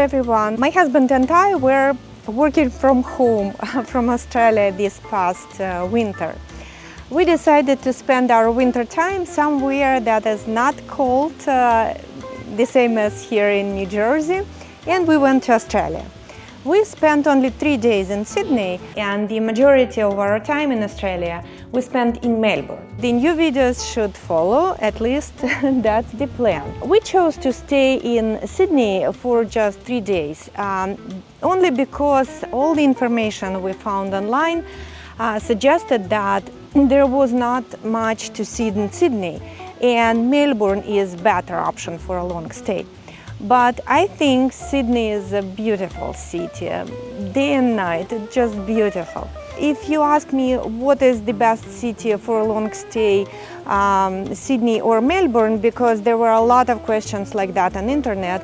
everyone. My husband and I were working from home from Australia this past winter. We decided to spend our winter time somewhere that is not cold, the same as here in New Jersey, and we went to Australia. We spent only 3 days in Sydney, and the majority of our time in Australia we spent in Melbourne. The new videos should follow, at least that's the plan. We chose to stay in Sydney for just 3 days, only because all the information we found online suggested that there was not much to see in Sydney, and Melbourne is a better option for a long stay. But I think Sydney is a beautiful city, day and night, it's just beautiful. If you ask me what is the best city for a long stay, Sydney or Melbourne, because there were a lot of questions like that on the internet,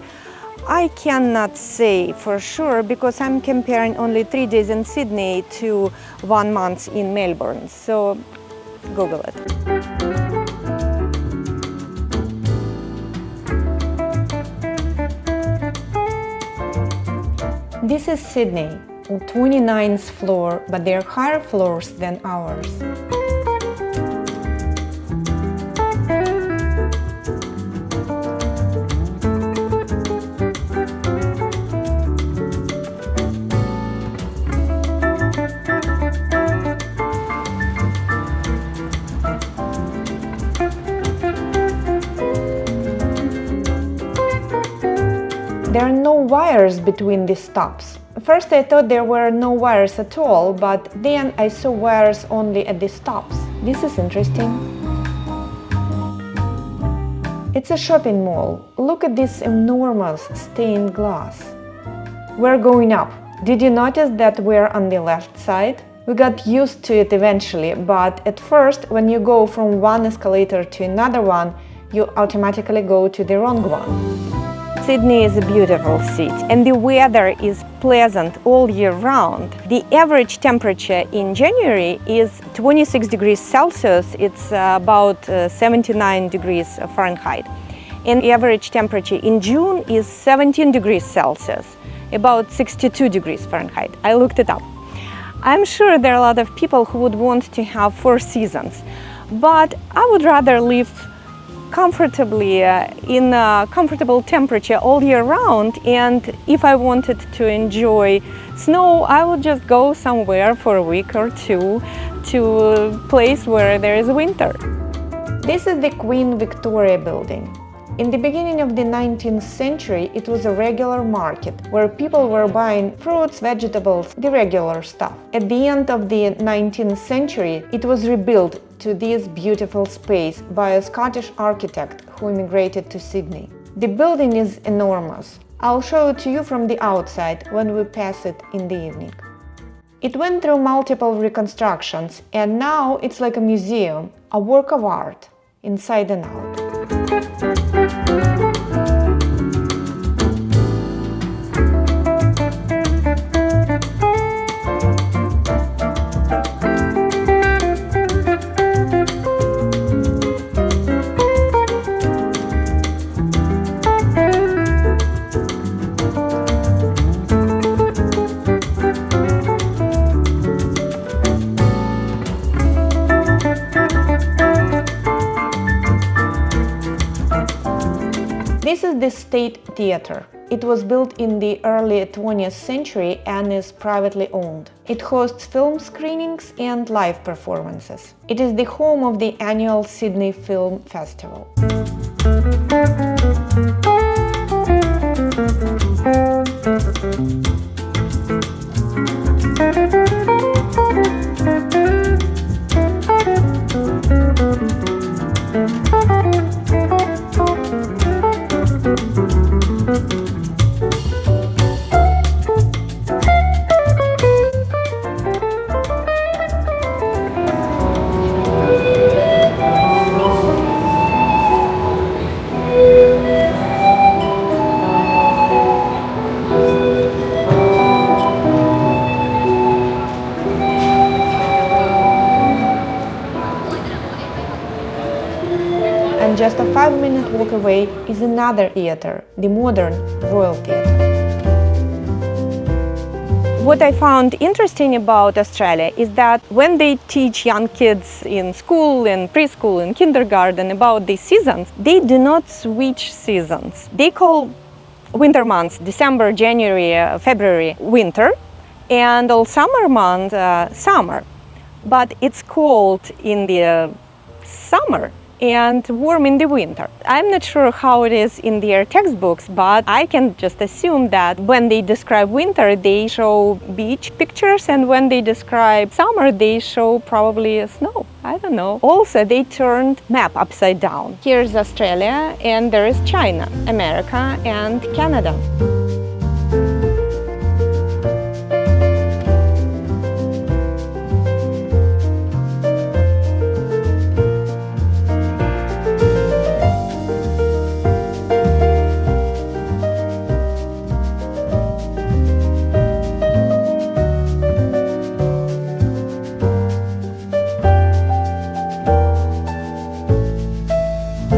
I cannot say for sure because I'm comparing only 3 days in Sydney to 1 month in Melbourne, so Google it. This is Sydney, 29th floor, but there are higher floors than ours. There are no wires between the stops. First I thought there were no wires at all, but then I saw wires only at the stops. This is interesting. It's a shopping mall. Look at this enormous stained glass. We're going up. Did you notice that we're on the left side? We got used to it eventually, but at first when you go from one escalator to another one, you automatically go to the wrong one. Sydney is a beautiful city and the weather is pleasant all year round. The average temperature in January is 26 degrees Celsius, it's about 79 degrees Fahrenheit. And the average temperature in June is 17 degrees Celsius, about 62 degrees Fahrenheit. I looked it up. I'm sure there are a lot of people who would want to have 4 seasons, but I would rather live comfortably in a comfortable temperature all year round, and if I wanted to enjoy snow, I would just go somewhere for a week or two to a place where there is winter. This is the Queen Victoria building. In the beginning of the 19th century, it was a regular market where people were buying fruits, vegetables, the regular stuff. At the end of the 19th century, it was rebuilt to this beautiful space by a Scottish architect who immigrated to Sydney. The building is enormous. I'll show it to you from the outside when we pass it in the evening. It went through multiple reconstructions, and now it's like a museum, a work of art, inside and out. This is the State Theatre. It was built in the early 20th century and is privately owned. It hosts film screenings and live performances. It is the home of the annual Sydney Film Festival. and just a 5-minute walk away is another theatre, the modern Royal Theatre. What I found interesting about Australia is that when they teach young kids in school, in preschool, in kindergarten about the seasons, they do not switch seasons. They call winter months, December, January, February, winter, and all summer months, summer. But it's cold in the summer and warm in the winter. I'm not sure how it is in their textbooks, but I can just assume that when they describe winter, they show beach pictures, and when they describe summer, they show probably snow. I don't know. Also, they turned map upside down. Here's Australia, and there is China, America, and Canada.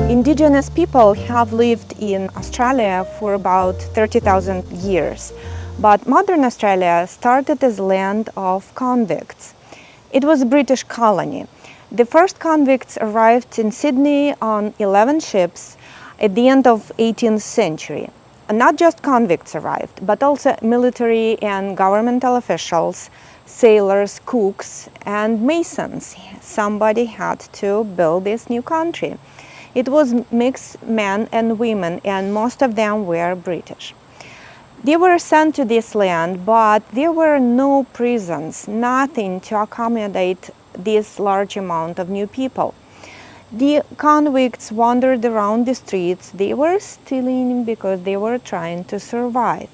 Indigenous people have lived in Australia for about 30,000 years, but modern Australia started as a land of convicts. It was a British colony. The first convicts arrived in Sydney on 11 ships at the end of 18th century. Not just convicts arrived, but also military and governmental officials, sailors, cooks, and masons. Somebody had to build this new country. It was mixed men and women, and most of them were British. They were sent to this land, but there were no prisons, nothing to accommodate this large amount of new people. The convicts wandered around the streets. They were stealing because they were trying to survive.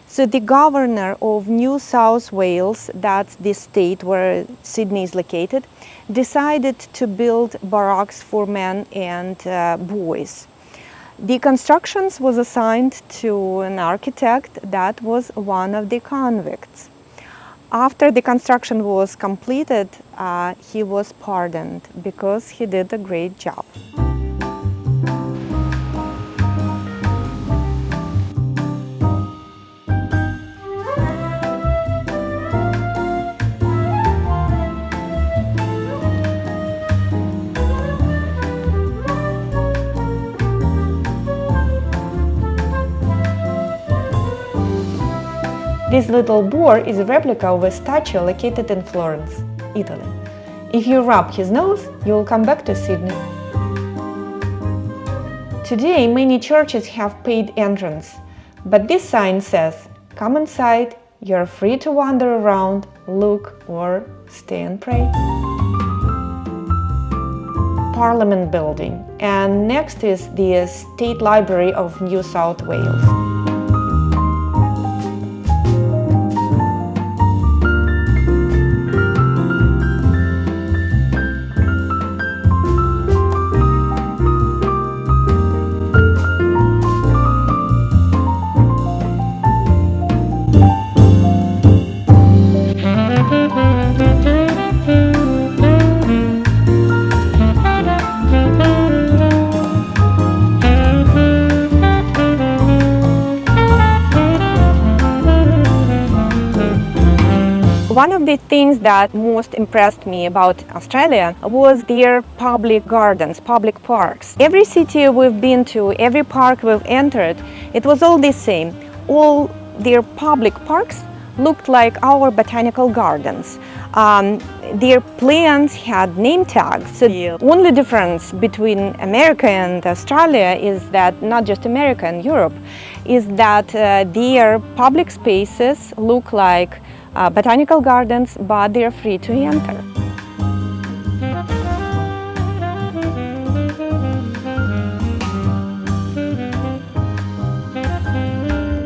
So the governor of New South Wales, that's the state where Sydney is located, decided to build barracks for men and boys. The construction was assigned to an architect that was one of the convicts. After the construction was completed, he was pardoned because he did a great job. This little boar is a replica of a statue located in Florence, Italy. If you rub his nose, you will come back to Sydney. Today, many churches have paid entrance, but this sign says, "Come inside, you're free to wander around, look, or stay and pray." Parliament building, and next is the State Library of New South Wales. One of the things that most impressed me about Australia was their public gardens, public parks. Every city we've been to, every park we've entered, it was all the same. All their public parks looked like our botanical gardens. Their plants had name tags. So the only difference between America and Australia is that, not just America and Europe, is that their public spaces look like botanical gardens, but they're free to enter.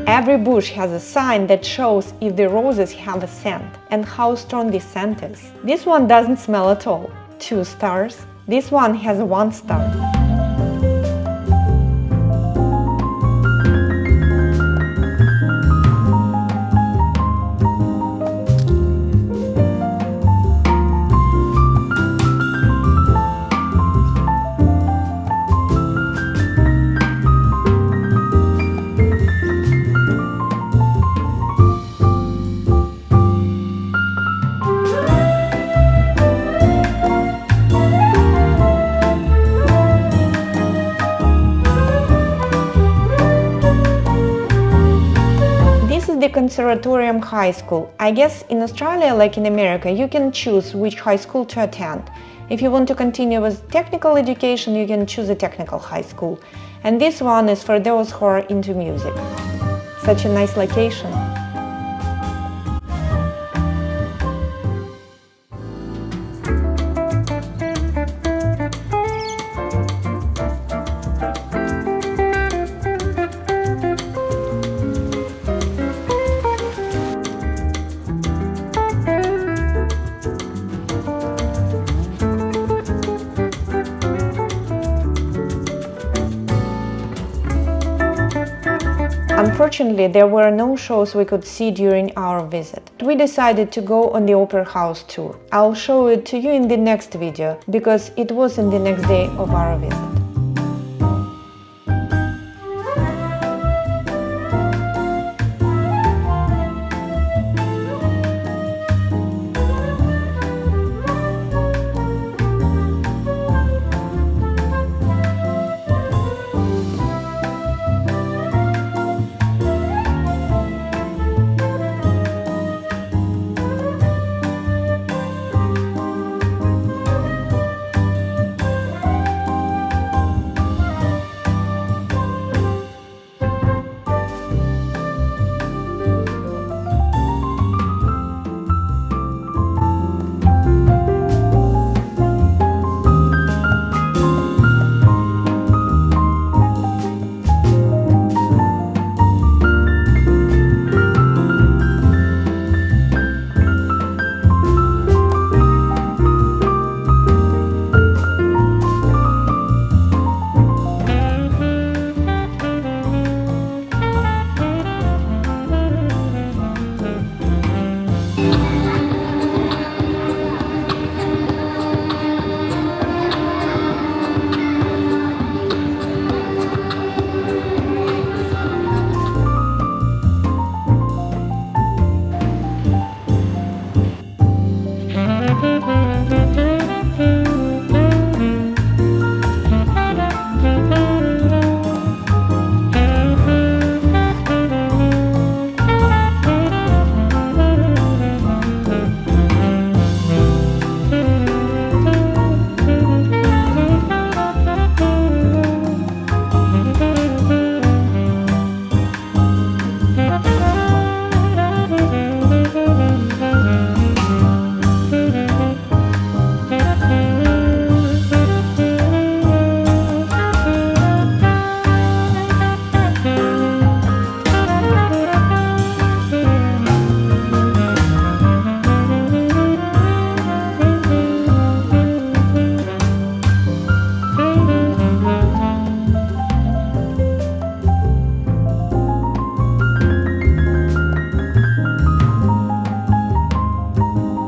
Every bush has a sign that shows if the roses have a scent and how strong this scent is. This one doesn't smell at all, 2 stars. This one has 1 star. the Conservatorium High School. I guess in Australia, like in America, you can choose which high school to attend. If you want to continue with technical education, you can choose a technical high school. And this one is for those who are into music. Such a nice location. Unfortunately, there were no shows we could see during our visit. We decided to go on the Opera House tour. I'll show it to you in the next video, because it was in the next day of our visit.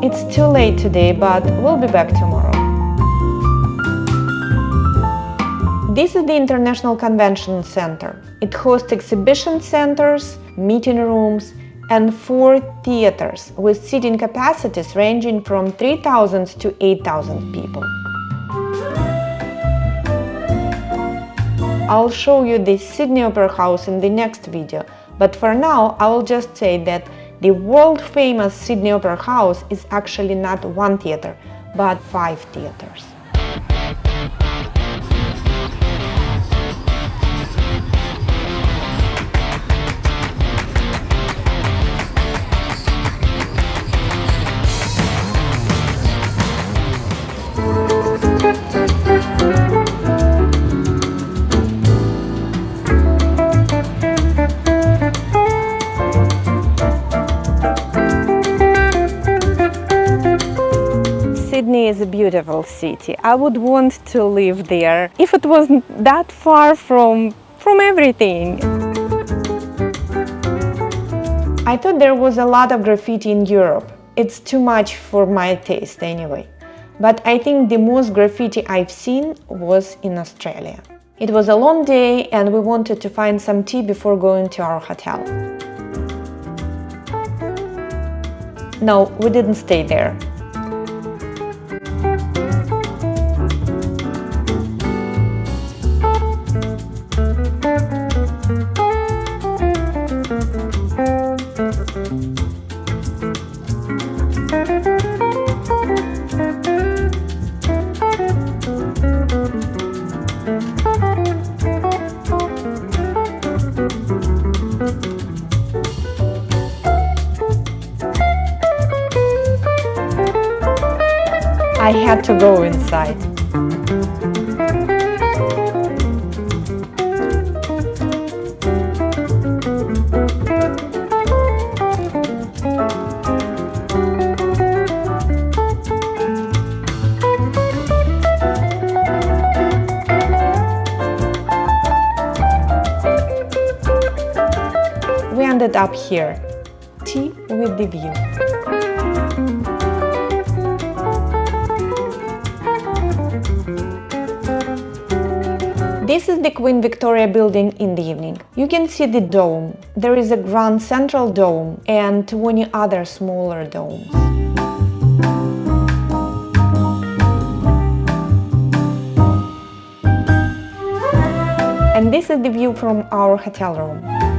It's too late today, but we'll be back tomorrow. This is the International Convention Center. It hosts exhibition centers, meeting rooms, and 4 theaters with seating capacities ranging from 3,000 to 8,000 people. I'll show you the Sydney Opera House in the next video, but for now I will just say that the world-famous Sydney Opera House is actually not 1 theater, but 5 theaters. Sydney is a beautiful city. I would want to live there if it wasn't that far from everything. I thought there was a lot of graffiti in Europe. It's too much for my taste anyway. But I think the most graffiti I've seen was in Australia. It was a long day and we wanted to find some tea before going to our hotel. No, we didn't stay there. I had to go inside. We ended up here. Tea with the view. This is the Queen Victoria building in the evening. You can see the dome. There is a grand central dome and 20 other smaller domes. And this is the view from our hotel room.